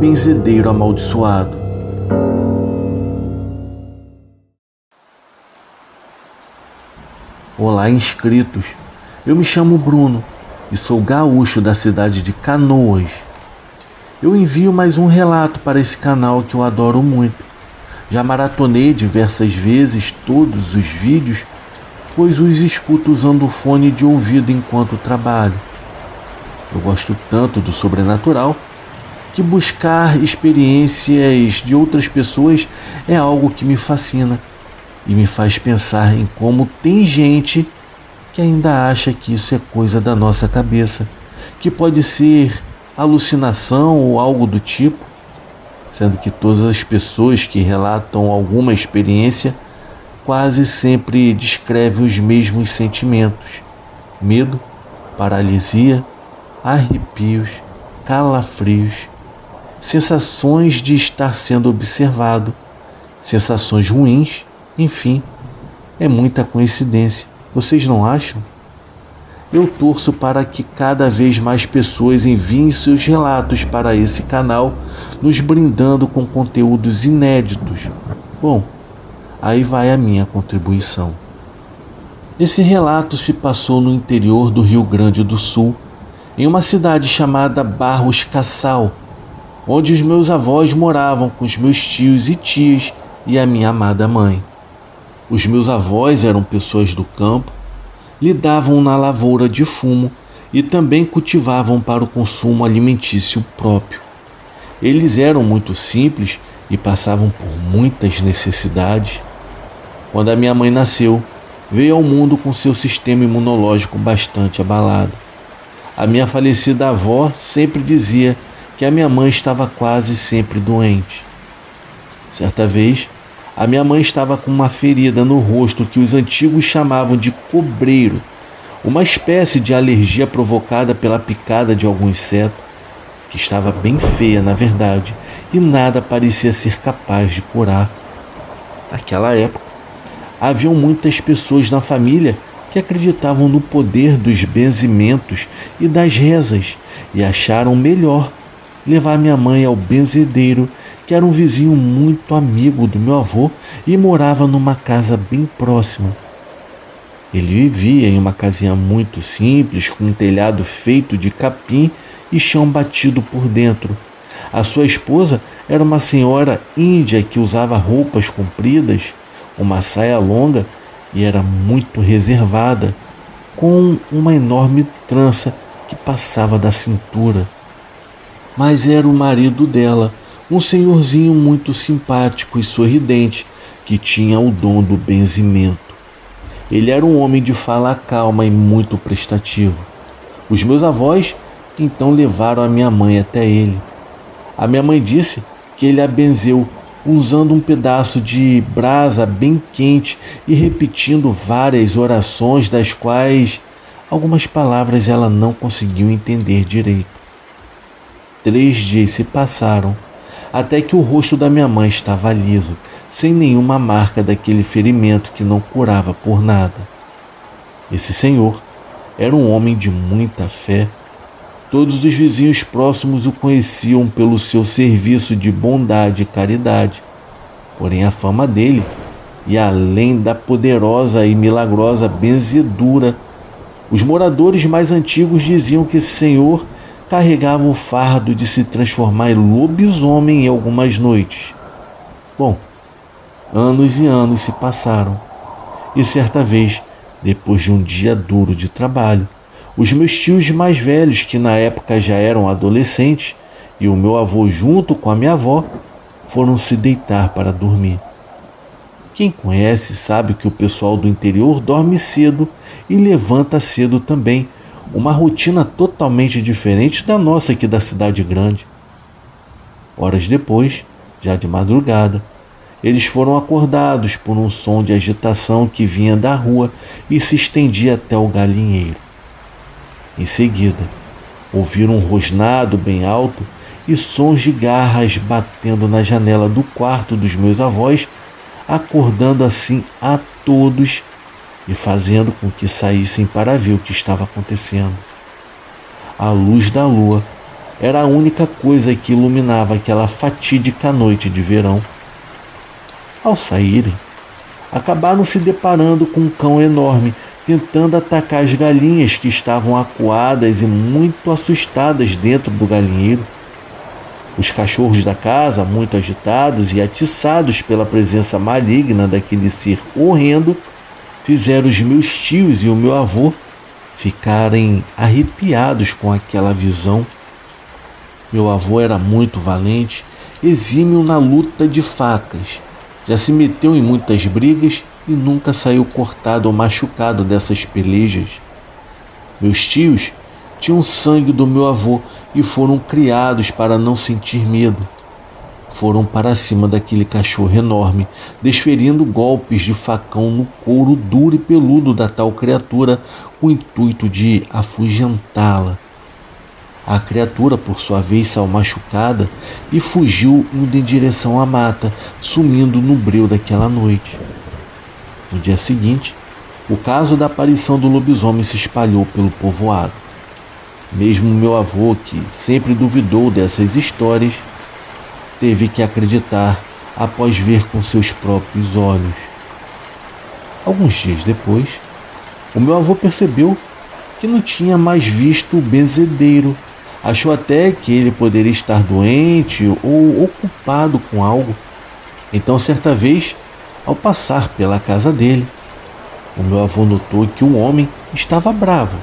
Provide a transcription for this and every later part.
benzedeiro amaldiçoado. Olá, inscritos. Eu me chamo Bruno e sou gaúcho da cidade de Canoas. Eu envio mais um relato para esse canal que eu adoro muito. Já maratonei diversas vezes todos os vídeos, pois os escuto usando fone de ouvido enquanto trabalho. Eu gosto tanto do sobrenatural que buscar experiências de outras pessoas é algo que me fascina e me faz pensar em como tem gente que ainda acha que isso é coisa da nossa cabeça, que pode ser alucinação ou algo do tipo, sendo que todas as pessoas que relatam alguma experiência quase sempre descrevem os mesmos sentimentos: medo, paralisia, arrepios, calafrios, sensações de estar sendo observado, sensações ruins, enfim, é muita coincidência, vocês não acham? Eu torço para que cada vez mais pessoas enviem seus relatos para esse canal, nos brindando com conteúdos inéditos. Bom, aí vai a minha contribuição. Esse relato se passou no interior do Rio Grande do Sul, em uma cidade chamada Barros Cassal, onde os meus avós moravam com os meus tios e tias e a minha amada mãe. Os meus avós eram pessoas do campo, lidavam na lavoura de fumo e também cultivavam para o consumo alimentício próprio. Eles eram muito simples e passavam por muitas necessidades. Quando a minha mãe nasceu, veio ao mundo com seu sistema imunológico bastante abalado. A minha falecida avó sempre dizia que a minha mãe estava quase sempre doente. Certa vez, a minha mãe estava com uma ferida no rosto que os antigos chamavam de cobreiro, uma espécie de alergia provocada pela picada de algum inseto, que estava bem feia na verdade, e nada parecia ser capaz de curar. Naquela época, haviam muitas pessoas na família que acreditavam no poder dos benzimentos e das rezas e acharam melhor levar minha mãe ao benzedeiro, que era um vizinho muito amigo do meu avô e morava numa casa bem próxima. Ele vivia em uma casinha muito simples, com um telhado feito de capim e chão batido por dentro. A sua esposa era uma senhora índia que usava roupas compridas, uma saia longa e era muito reservada, com uma enorme trança que passava da cintura. Mas era o marido dela, um senhorzinho muito simpático e sorridente, que tinha o dom do benzimento. Ele era um homem de fala calma e muito prestativo. Os meus avós então levaram a minha mãe até ele. A minha mãe disse que ele a benzeu usando um pedaço de brasa bem quente e repetindo várias orações, das quais algumas palavras ela não conseguiu entender direito. 3 dias se passaram, até que o rosto da minha mãe estava liso, sem nenhuma marca daquele ferimento que não curava por nada. Esse senhor era um homem de muita fé. Todos os vizinhos próximos o conheciam pelo seu serviço de bondade e caridade. Porém, a fama dele, e além da poderosa e milagrosa benzedura, os moradores mais antigos diziam que esse senhor carregava o fardo de se transformar em lobisomem em algumas noites. Bom, anos e anos se passaram, e certa vez, depois de um dia duro de trabalho, os meus tios mais velhos, que na época já eram adolescentes, e o meu avô junto com a minha avó, foram se deitar para dormir. Quem conhece sabe que o pessoal do interior dorme cedo e levanta cedo também, uma rotina totalmente diferente da nossa aqui da cidade grande. Horas depois, já de madrugada, eles foram acordados por um som de agitação que vinha da rua e se estendia até o galinheiro. Em seguida, ouviram um rosnado bem alto e sons de garras batendo na janela do quarto dos meus avós, acordando assim a todos e fazendo com que saíssem para ver o que estava acontecendo. À luz da lua, era a única coisa que iluminava aquela fatídica noite de verão. Ao saírem, acabaram se deparando com um cão enorme, tentando atacar as galinhas que estavam acuadas e muito assustadas dentro do galinheiro. Os cachorros da casa, muito agitados e atiçados pela presença maligna daquele ser horrendo, fizeram os meus tios e o meu avô ficarem arrepiados com aquela visão. Meu avô era muito valente, exímio na luta de facas. Já se meteu em muitas brigas e nunca saiu cortado ou machucado dessas pelejas. Meus tios tinham sangue do meu avô e foram criados para não sentir medo. Foram para cima daquele cachorro enorme, desferindo golpes de facão no couro duro e peludo da tal criatura, com o intuito de afugentá-la. A criatura, por sua vez, saiu machucada e fugiu indo em direção à mata, sumindo no breu daquela noite. No dia seguinte, o caso da aparição do lobisomem se espalhou pelo povoado. Mesmo meu avô, que sempre duvidou dessas histórias, teve que acreditar após ver com seus próprios olhos. Alguns dias depois, o meu avô percebeu que não tinha mais visto o benzedeiro. Achou até que ele poderia estar doente ou ocupado com algo. Então, certa vez, ao passar pela casa dele, o meu avô notou que o homem estava bravo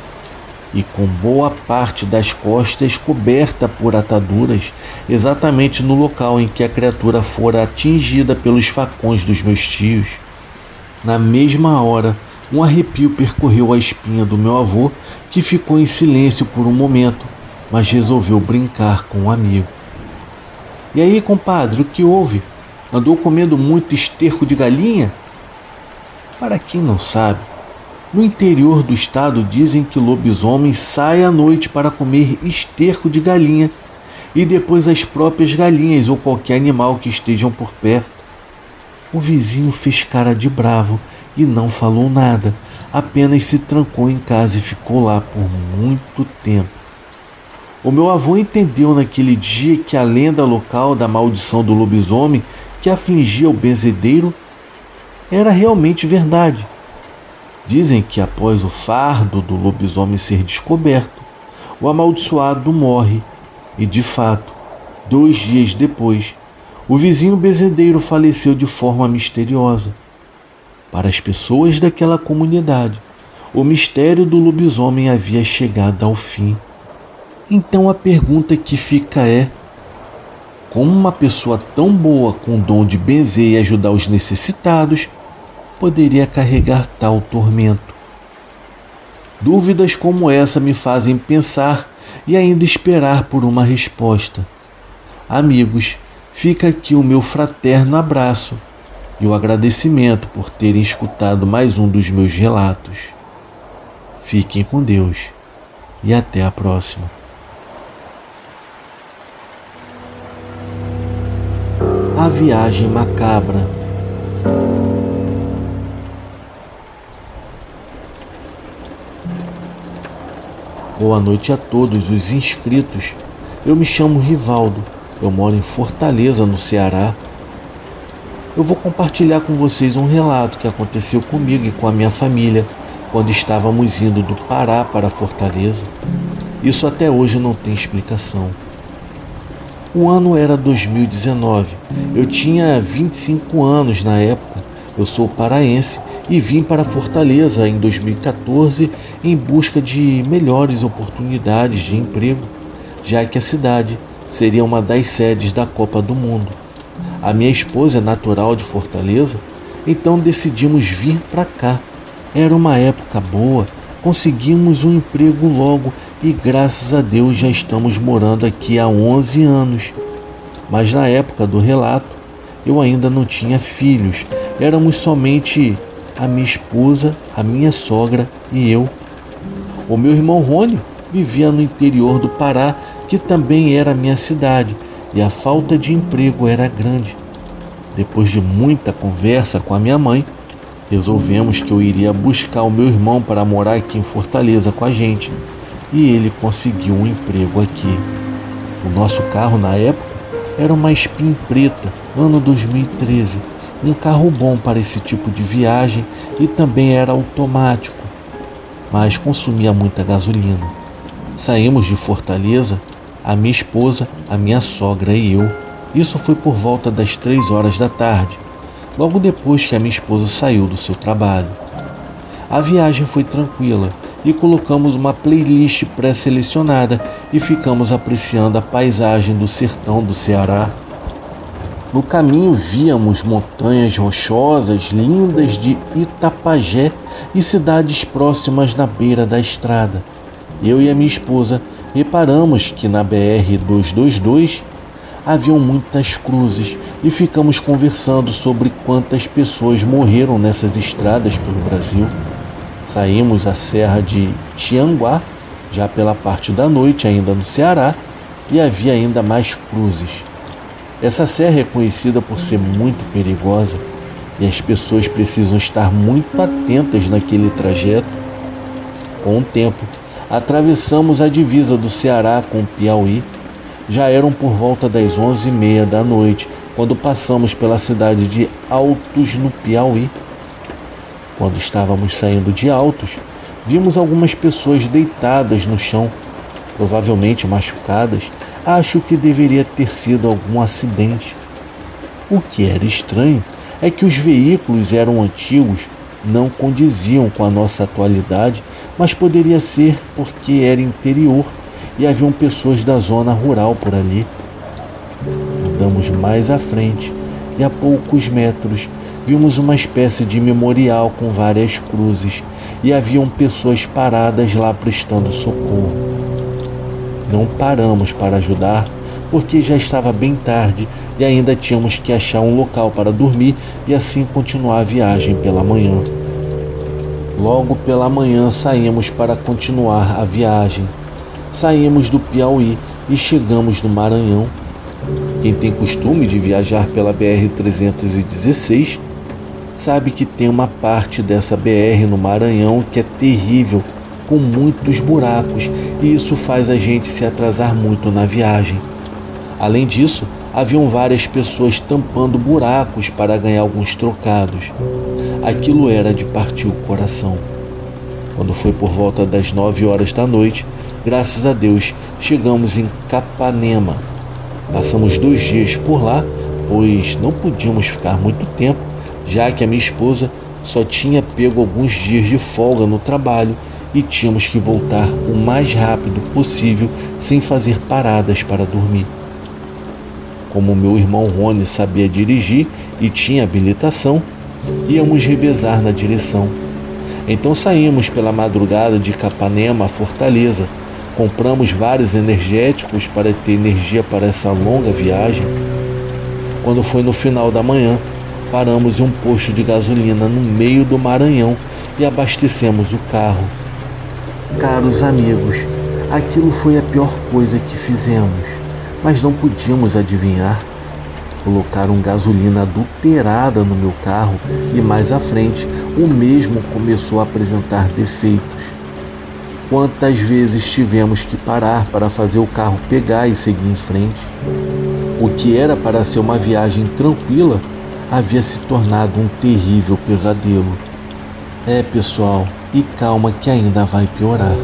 e com boa parte das costas coberta por ataduras, exatamente no local em que a criatura fora atingida pelos facões dos meus tios. Na mesma hora, um arrepio percorreu a espinha do meu avô, que ficou em silêncio por um momento, mas resolveu brincar com um amigo. "E aí, compadre, o que houve? Andou comendo muito esterco de galinha?" Para quem não sabe, no interior do estado dizem que lobisomem sai à noite para comer esterco de galinha e depois as próprias galinhas ou qualquer animal que estejam por perto. O vizinho fez cara de bravo e não falou nada, apenas se trancou em casa e ficou lá por muito tempo. O meu avô entendeu naquele dia que a lenda local da maldição do lobisomem que afligia o benzedeiro era realmente verdade. Dizem que após o fardo do lobisomem ser descoberto, o amaldiçoado morre e, de fato, 2 dias depois, o vizinho benzedeiro faleceu de forma misteriosa. Para as pessoas daquela comunidade, o mistério do lobisomem havia chegado ao fim. Então a pergunta que fica é: como uma pessoa tão boa com o dom de benzer e ajudar os necessitados poderia carregar tal tormento? Dúvidas como essa me fazem pensar e ainda esperar por uma resposta. Amigos, fica aqui o meu fraterno abraço e o agradecimento por terem escutado mais um dos meus relatos. Fiquem com Deus e até a próxima. A Viagem Macabra. Boa noite a todos os inscritos. Eu me chamo Rivaldo. Eu moro em Fortaleza, no Ceará. Eu vou compartilhar com vocês um relato que aconteceu comigo e com a minha família quando estávamos indo do Pará para Fortaleza. Isso até hoje não tem explicação. O ano era 2019. Eu tinha 25 anos na época. Eu sou paraense e vim para Fortaleza em 2014 em busca de melhores oportunidades de emprego, já que a cidade seria uma das sedes da Copa do Mundo. A minha esposa é natural de Fortaleza, então decidimos vir para cá. Era uma época boa, conseguimos um emprego logo e graças a Deus já estamos morando aqui há 11 anos. Mas na época do relato, eu ainda não tinha filhos, éramos somente a minha esposa, a minha sogra e eu. O meu irmão Rony vivia no interior do Pará, que também era a minha cidade, e a falta de emprego era grande. Depois de muita conversa com a minha mãe, resolvemos que eu iria buscar o meu irmão para morar aqui em Fortaleza com a gente, e ele conseguiu um emprego aqui. O nosso carro na época era uma Spin preta, ano 2013, um carro bom para esse tipo de viagem e também era automático, mas consumia muita gasolina. Saímos de Fortaleza, a minha esposa, a minha sogra e eu. Isso foi por volta das 3 horas da tarde, logo depois que a minha esposa saiu do seu trabalho. A viagem foi tranquila e colocamos uma playlist pré-selecionada e ficamos apreciando a paisagem do sertão do Ceará. No caminho víamos montanhas rochosas lindas de Itapajé e cidades próximas na beira da estrada. Eu e a minha esposa reparamos que na BR-222 haviam muitas cruzes e ficamos conversando sobre quantas pessoas morreram nessas estradas pelo Brasil. Saímos à Serra de Tianguá, já pela parte da noite, ainda no Ceará, e havia ainda mais cruzes. Essa serra é conhecida por ser muito perigosa e as pessoas precisam estar muito atentas naquele trajeto. Com o tempo, atravessamos a divisa do Ceará com o Piauí. Já eram por volta das 11h30 da noite, quando passamos pela cidade de Altos, no Piauí. Quando estávamos saindo de Altos, vimos algumas pessoas deitadas no chão, provavelmente machucadas. Acho que deveria ter sido algum acidente. O que era estranho é que os veículos eram antigos, não condiziam com a nossa atualidade, mas poderia ser porque era interior e haviam pessoas da zona rural por ali. Andamos mais à frente e a poucos metros vimos uma espécie de memorial com várias cruzes e haviam pessoas paradas lá prestando socorro. Não paramos para ajudar porque já estava bem tarde e ainda tínhamos que achar um local para dormir e assim continuar a viagem pela manhã. Logo pela manhã saímos para continuar a viagem. Saímos do Piauí e chegamos no Maranhão. Quem tem costume de viajar pela BR-316 sabe que tem uma parte dessa BR no Maranhão que é terrível, com muitos buracos, e isso faz a gente se atrasar muito na viagem. Além disso, haviam várias pessoas tampando buracos para ganhar alguns trocados. Aquilo era de partir o coração. Quando foi por volta das 9 horas da noite, graças a Deus, chegamos em Capanema. Passamos 2 dias por lá, pois não podíamos ficar muito tempo, já que a minha esposa só tinha pego alguns dias de folga no trabalho e tínhamos que voltar o mais rápido possível sem fazer paradas para dormir. Como meu irmão Rony sabia dirigir e tinha habilitação, íamos revezar na direção. Então saímos pela madrugada de Capanema a Fortaleza, compramos vários energéticos para ter energia para essa longa viagem. Quando foi no final da manhã, paramos em um posto de gasolina no meio do Maranhão e abastecemos o carro. Caros amigos, aquilo foi a pior coisa que fizemos, mas não podíamos adivinhar. Colocaram gasolina adulterada no meu carro e mais à frente o mesmo começou a apresentar defeitos. Quantas vezes tivemos que parar para fazer o carro pegar e seguir em frente? O que era para ser uma viagem tranquila havia se tornado um terrível pesadelo. Pessoal, e calma que ainda vai piorar.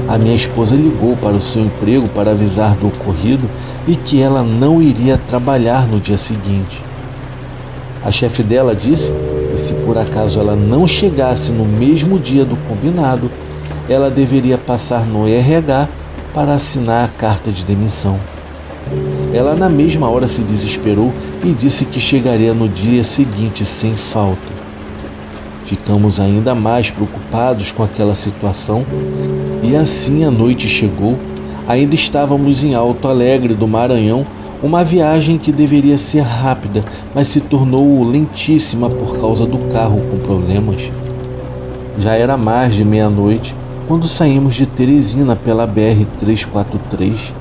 A minha esposa ligou para o seu emprego para avisar do ocorrido e que ela não iria trabalhar no dia seguinte. A chefe dela disse que se por acaso ela não chegasse no mesmo dia do combinado, ela deveria passar no RH para assinar a carta de demissão. Ela na mesma hora se desesperou e disse que chegaria no dia seguinte sem falta. Ficamos ainda mais preocupados com aquela situação e assim a noite chegou. Ainda estávamos em Alto Alegre do Maranhão, uma viagem que deveria ser rápida, mas se tornou lentíssima por causa do carro com problemas. Já era mais de meia-noite quando saímos de Teresina pela BR-343.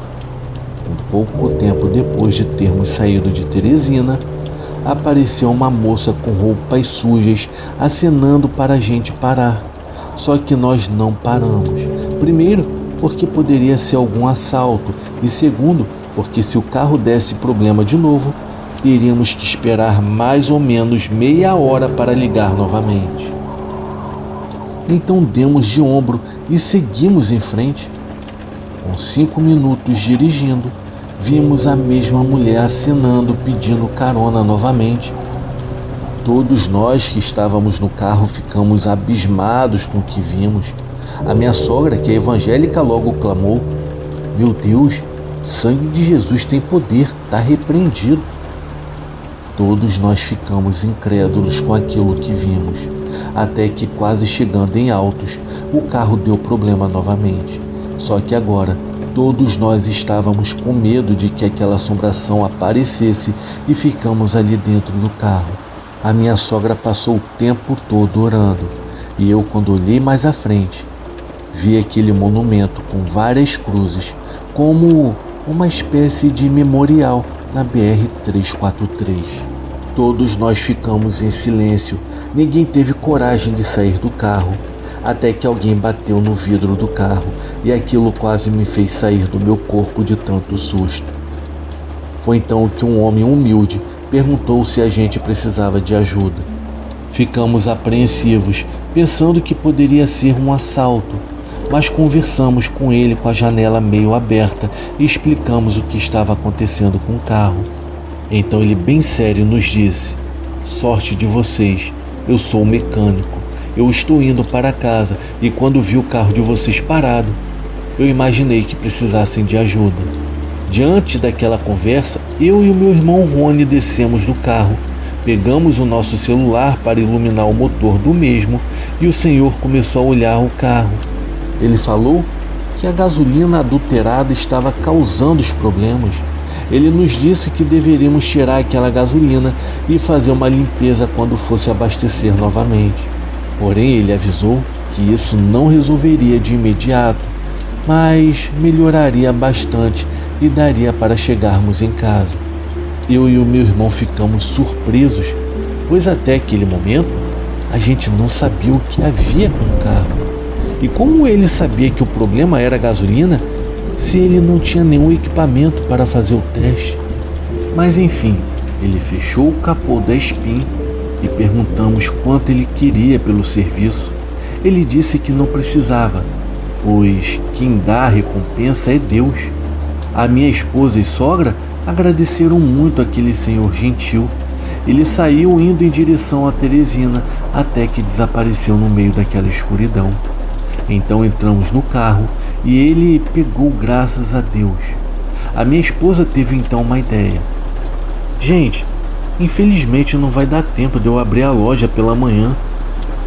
Um pouco tempo depois de termos saído de Teresina, apareceu uma moça com roupas sujas acenando para a gente parar. Só que nós não paramos. Primeiro, porque poderia ser algum assalto, e segundo, porque se o carro desse problema de novo, teríamos que esperar mais ou menos meia hora para ligar novamente. Então demos de ombro e seguimos em frente. Com 5 minutos dirigindo, vimos a mesma mulher acenando pedindo carona novamente. Todos nós que estávamos no carro ficamos abismados com o que vimos. A minha sogra, que é evangélica, logo clamou: "Meu Deus, sangue de Jesus tem poder, está repreendido." Todos nós ficamos incrédulos com aquilo que vimos, até que quase chegando em Altos, o carro deu problema novamente. Só que agora, todos nós estávamos com medo de que aquela assombração aparecesse e ficamos ali dentro do carro. A minha sogra passou o tempo todo orando, e eu, quando olhei mais à frente, vi aquele monumento com várias cruzes, como uma espécie de memorial na BR-343. Todos nós ficamos em silêncio, ninguém teve coragem de sair do carro, até que alguém bateu no vidro do carro e aquilo quase me fez sair do meu corpo de tanto susto. Foi então que um homem humilde perguntou se a gente precisava de ajuda. Ficamos apreensivos, pensando que poderia ser um assalto, mas conversamos com ele com a janela meio aberta e explicamos o que estava acontecendo com o carro. Então ele, bem sério, nos disse: "Sorte de vocês, eu sou mecânico. Eu estou indo para casa e quando vi o carro de vocês parado, eu imaginei que precisassem de ajuda." Diante daquela conversa, eu e o meu irmão Rony descemos do carro, pegamos o nosso celular para iluminar o motor do mesmo e o senhor começou a olhar o carro. Ele falou que a gasolina adulterada estava causando os problemas. Ele nos disse que deveríamos tirar aquela gasolina e fazer uma limpeza quando fosse abastecer novamente. Porém, ele avisou que isso não resolveria de imediato, mas melhoraria bastante e daria para chegarmos em casa. Eu e o meu irmão ficamos surpresos, pois até aquele momento a gente não sabia o que havia com o carro. E como ele sabia que o problema era a gasolina, se ele não tinha nenhum equipamento para fazer o teste? Mas enfim, ele fechou o capô da Spin e perguntamos quanto ele queria pelo serviço. Ele disse que não precisava, pois quem dá a recompensa é Deus. A minha esposa e sogra agradeceram muito aquele senhor gentil. Ele saiu indo em direção a Teresina até que desapareceu no meio daquela escuridão. Então entramos no carro e ele pegou, graças a Deus. A minha esposa teve então uma ideia: "Gente, infelizmente não vai dar tempo de eu abrir a loja pela manhã.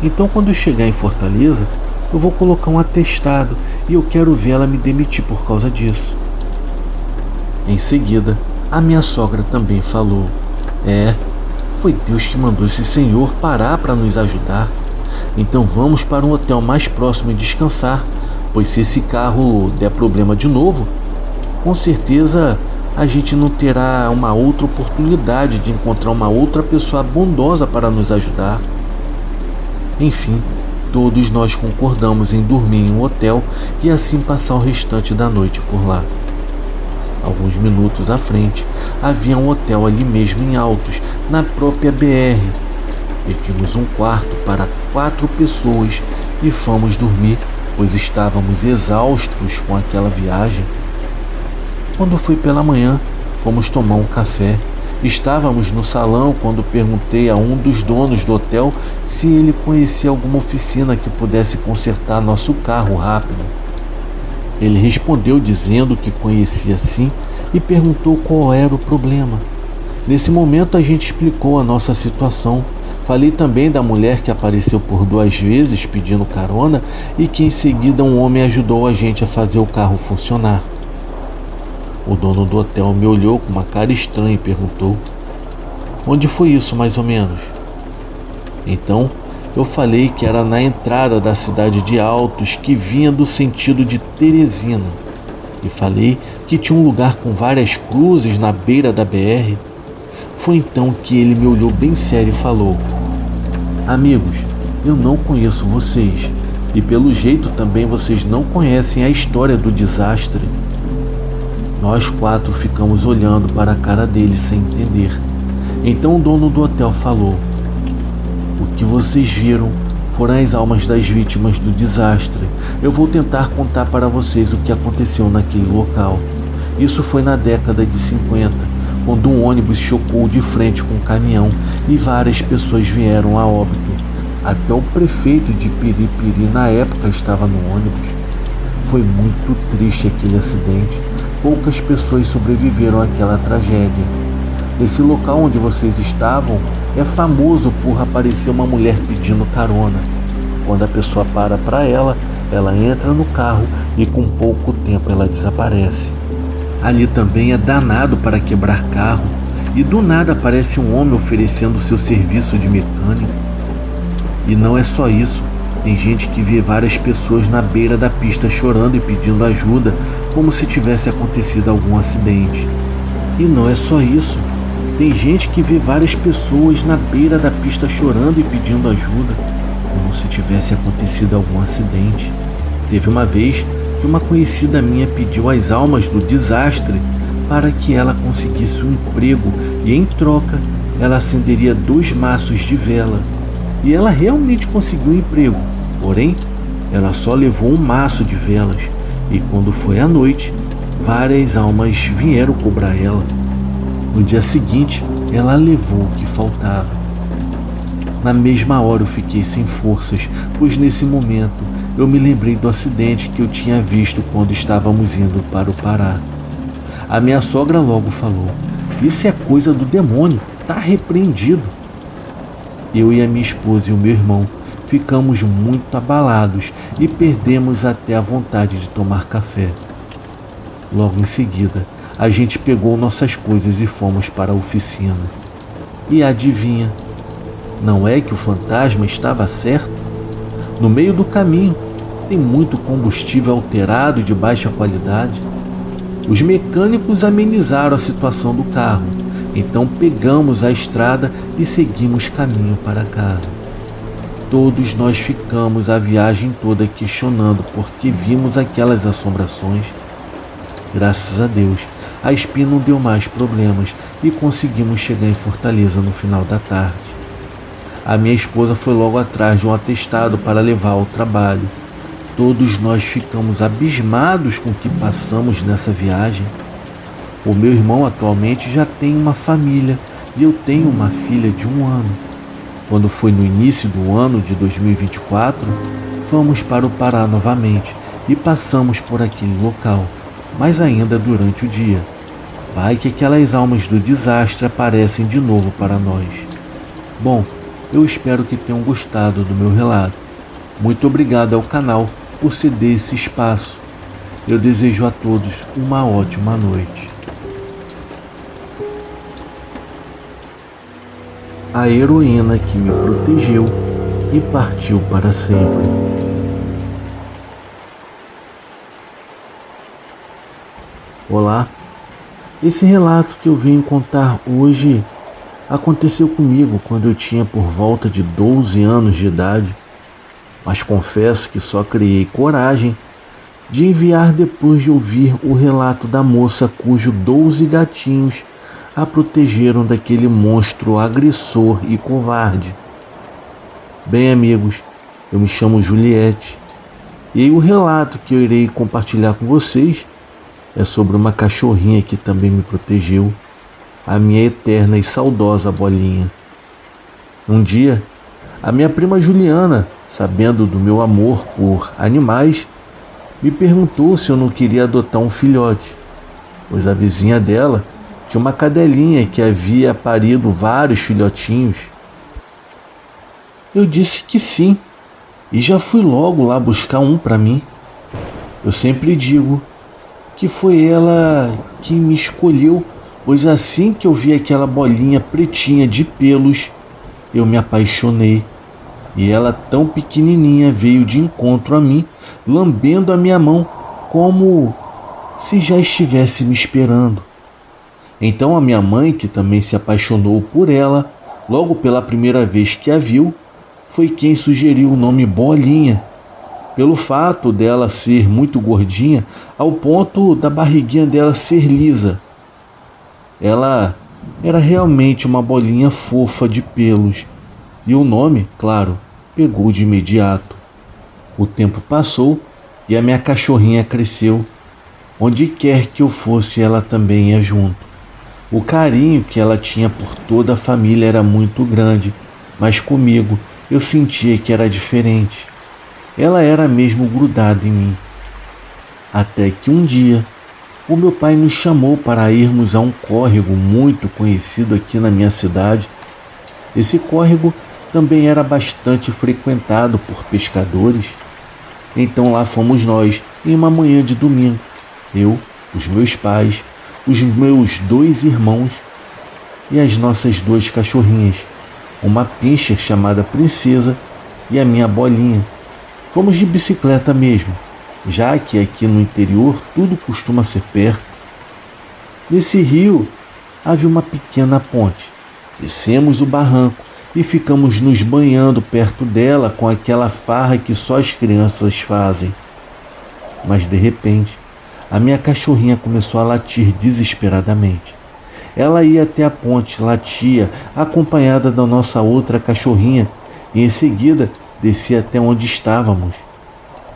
Então quando eu chegar em Fortaleza, eu vou colocar um atestado e eu quero ver ela me demitir por causa disso." Em seguida, a minha sogra também falou: "Foi Deus que mandou esse senhor parar para nos ajudar. Então vamos para um hotel mais próximo e descansar, pois se esse carro der problema de novo, com certeza a gente não terá uma outra oportunidade de encontrar uma outra pessoa bondosa para nos ajudar." Enfim, todos nós concordamos em dormir em um hotel e assim passar o restante da noite por lá. Alguns minutos à frente, havia um hotel ali mesmo em Altos, na própria BR. Pedimos um quarto para 4 pessoas e fomos dormir, pois estávamos exaustos com aquela viagem. Quando foi pela manhã, fomos tomar um café. Estávamos no salão quando perguntei a um dos donos do hotel se ele conhecia alguma oficina que pudesse consertar nosso carro rápido. Ele respondeu dizendo que conhecia sim e perguntou qual era o problema. Nesse momento a gente explicou a nossa situação. Falei também da mulher que apareceu por 2 vezes pedindo carona e que em seguida um homem ajudou a gente a fazer o carro funcionar. O dono do hotel me olhou com uma cara estranha e perguntou: "Onde foi isso mais ou menos?" Então eu falei que era na entrada da cidade de Altos, que vinha do sentido de Teresina. E falei que tinha um lugar com várias cruzes na beira da BR. Foi então que ele me olhou bem sério e falou: "Amigos, eu não conheço vocês, E pelo jeito também vocês não conhecem a história do desastre. Nós 4 ficamos olhando para a cara dele sem entender. Então o dono do hotel falou: o que vocês viram foram as almas das vítimas do desastre. Eu vou tentar contar para vocês o que aconteceu naquele local. Isso foi na década de 50, quando um ônibus chocou de frente com um caminhão e várias pessoas vieram a óbito. Até o prefeito de Piripiri na época estava no ônibus. Foi muito triste aquele acidente. Poucas pessoas sobreviveram àquela tragédia. Esse local onde vocês estavam é famoso por aparecer uma mulher pedindo carona. Quando a pessoa para ela, ela entra no carro e com pouco tempo ela desaparece. Ali também é danado para quebrar carro e do nada aparece um homem oferecendo seu serviço de mecânico. E não é só isso, tem gente que vê várias pessoas na beira da pista chorando e pedindo ajuda, como se tivesse acontecido algum acidente. E não é só isso, tem gente que vê várias pessoas na beira da pista chorando e pedindo ajuda, como se tivesse acontecido algum acidente. Teve uma vez que uma conhecida minha pediu às almas do desastre para que ela conseguisse um emprego e em troca ela acenderia 2 maços de vela. E ela realmente conseguiu um emprego, porém ela só levou um maço de velas e quando foi à noite, várias almas vieram cobrar ela. No dia seguinte, ela levou o que faltava. Na mesma hora eu fiquei sem forças, pois nesse momento eu me lembrei do acidente que eu tinha visto quando estávamos indo para o Pará. A minha sogra logo falou: isso é coisa do demônio, tá repreendido. Eu e a minha esposa e o meu irmão ficamos muito abalados e perdemos até a vontade de tomar café. Logo em seguida, a gente pegou nossas coisas e fomos para a oficina. E adivinha, não é que o fantasma estava certo? No meio do caminho, tem muito combustível alterado e de baixa qualidade. Os mecânicos amenizaram a situação do carro, então pegamos a estrada e seguimos caminho para casa. Todos nós ficamos a viagem toda questionando por que vimos aquelas assombrações. Graças a Deus, a Spi não deu mais problemas e conseguimos chegar em Fortaleza no final da tarde. A minha esposa foi logo atrás de um atestado para levar ao trabalho. Todos nós ficamos abismados com o que passamos nessa viagem. O meu irmão atualmente já tem uma família e eu tenho uma filha de 1 ano. Quando foi no início do ano de 2024, fomos para o Pará novamente e passamos por aquele local, mas ainda durante o dia. Vai que aquelas almas do desastre aparecem de novo para nós. Bom, eu espero que tenham gostado do meu relato. Muito obrigado ao canal por ceder esse espaço. Eu desejo a todos uma ótima noite. A heroína que me protegeu e partiu para sempre. Olá, esse relato que eu venho contar hoje aconteceu comigo quando eu tinha por volta de 12 anos de idade, mas confesso que só criei coragem de enviar depois de ouvir o relato da moça cujos 12 gatinhos a protegeram daquele monstro agressor e covarde. Bem, amigos, eu me chamo Juliette e o relato que eu irei compartilhar com vocês é sobre uma cachorrinha que também me protegeu, a minha eterna e saudosa Bolinha. Um dia, a minha prima Juliana, sabendo do meu amor por animais, me perguntou se eu não queria adotar um filhote, pois a vizinha dela tinha uma cadelinha que havia parido vários filhotinhos. Eu disse que sim, e já fui logo lá buscar um para mim. Eu sempre digo que foi ela quem me escolheu, pois assim que eu vi aquela bolinha pretinha de pelos, eu me apaixonei. E ela tão pequenininha veio de encontro a mim, lambendo a minha mão como se já estivesse me esperando. Então a minha mãe, que também se apaixonou por ela, logo pela primeira vez que a viu, foi quem sugeriu o nome Bolinha. pelo fato dela ser muito gordinha, ao ponto da barriguinha dela ser lisa. Ela era realmente uma bolinha fofa de pelos, e o nome, claro, pegou de imediato. O tempo passou e a minha cachorrinha cresceu. Onde quer que eu fosse, ela também ia junto. O carinho que ela tinha por toda a família era muito grande, mas comigo eu sentia que era diferente. Ela era mesmo grudada em mim. Até que um dia, o meu pai nos chamou para irmos a um córrego muito conhecido aqui na minha cidade. Esse córrego também era bastante frequentado por pescadores. Então lá fomos nós, em uma manhã de domingo. Eu, os meus pais, os meus 2 irmãos e as nossas 2 cachorrinhas, uma pincher chamada Princesa e a minha Bolinha. Fomos de bicicleta mesmo, já que aqui no interior tudo costuma ser perto. Nesse rio havia uma pequena ponte. Descemos o barranco e ficamos nos banhando perto dela com aquela farra que só as crianças fazem. Mas de repente, a minha cachorrinha começou a latir desesperadamente. Ela ia até a ponte, latia, acompanhada da nossa outra cachorrinha, e em seguida descia até onde estávamos.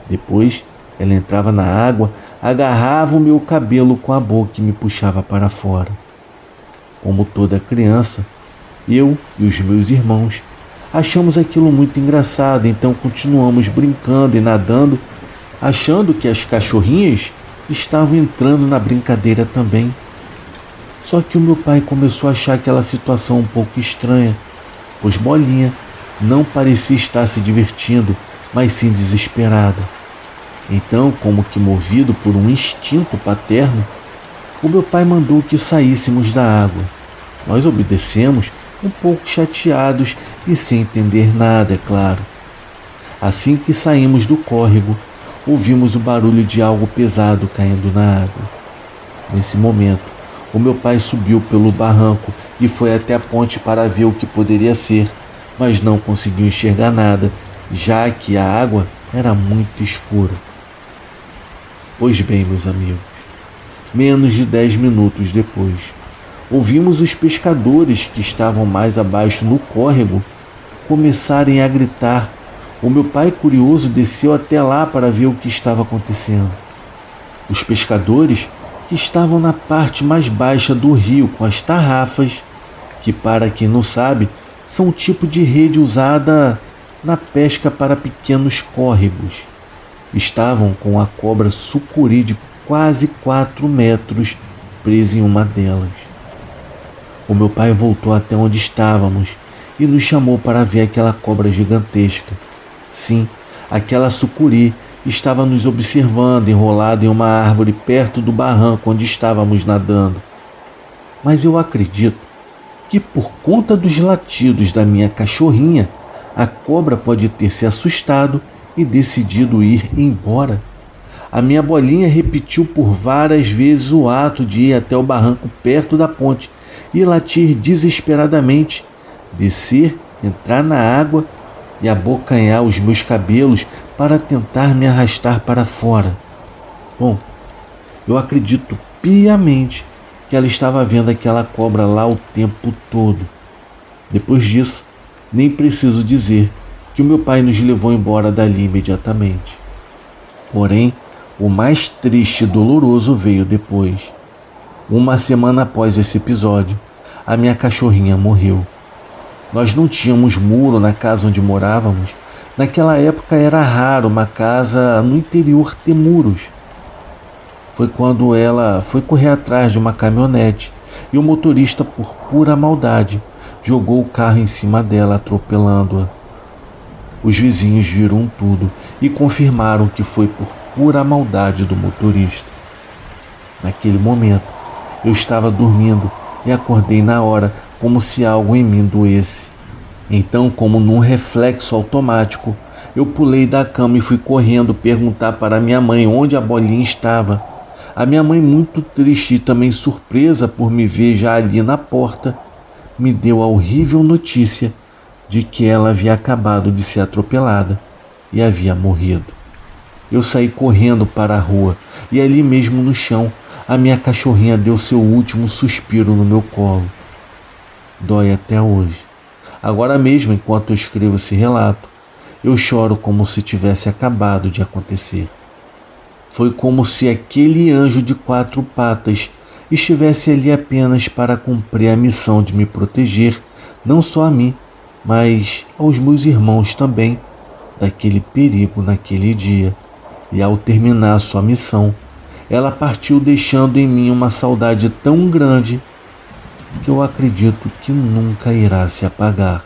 Depois, ela entrava na água, agarrava o meu cabelo com a boca e me puxava para fora. Como toda criança, eu e os meus irmãos achamos aquilo muito engraçado, então continuamos brincando e nadando, achando que as cachorrinhas estavam entrando na brincadeira também. Só que o meu pai começou a achar aquela situação um pouco estranha, pois Bolinha não parecia estar se divertindo, mas sim desesperada. Então, como que movido por um instinto paterno, o meu pai mandou que saíssemos da água. Nós obedecemos, um pouco chateados e sem entender nada, é claro. Assim que saímos do córrego, ouvimos o barulho de algo pesado caindo na água. Nesse momento, o meu pai subiu pelo barranco e foi até a ponte para ver o que poderia ser, mas não conseguiu enxergar nada, já que a água era muito escura. Pois bem, meus amigos, menos de 10 minutos depois, ouvimos os pescadores que estavam mais abaixo no córrego começarem a gritar. O meu pai, curioso, desceu até lá para ver o que estava acontecendo. Os pescadores, que estavam na parte mais baixa do rio com as tarrafas, que, para quem não sabe, são um tipo de rede usada na pesca para pequenos córregos, estavam com a cobra sucuri de quase 4 metros presa em uma delas. O meu pai voltou até onde estávamos e nos chamou para ver aquela cobra gigantesca. Sim, aquela sucuri estava nos observando, enrolada em uma árvore perto do barranco onde estávamos nadando. Mas eu acredito que, por conta dos latidos da minha cachorrinha, a cobra pode ter se assustado e decidido ir embora. A minha Bolinha repetiu por várias vezes o ato de ir até o barranco perto da ponte e latir desesperadamente, descer, entrar na água e abocanhar os meus cabelos para tentar me arrastar para fora. Bom, eu acredito piamente que ela estava vendo aquela cobra lá o tempo todo. Depois disso, nem preciso dizer que o meu pai nos levou embora dali imediatamente. Porém, o mais triste e doloroso veio depois. Uma semana após esse episódio, a minha cachorrinha morreu. Nós não tínhamos muro na casa onde morávamos. Naquela época era raro uma casa no interior ter muros. Foi quando ela foi correr atrás de uma caminhonete e o motorista, por pura maldade, jogou o carro em cima dela, atropelando-a. Os vizinhos viram tudo e confirmaram que foi por pura maldade do motorista. Naquele momento, eu estava dormindo e acordei na hora, como se algo em mim doesse. Então, como num reflexo automático, eu pulei da cama e fui correndo perguntar para minha mãe onde a Bolinha estava. A minha mãe, muito triste e também surpresa por me ver já ali na porta, me deu a horrível notícia de que ela havia acabado de ser atropelada e havia morrido. Eu saí correndo para a rua e ali mesmo no chão, a minha cachorrinha deu seu último suspiro no meu colo. Dói até hoje. Agora mesmo, enquanto eu escrevo esse relato, eu choro como se tivesse acabado de acontecer. Foi como se aquele anjo de 4 patas estivesse ali apenas para cumprir a missão de me proteger, não só a mim, mas aos meus irmãos também, daquele perigo naquele dia. E ao terminar sua missão, ela partiu deixando em mim uma saudade tão grande que eu acredito que nunca irá se apagar.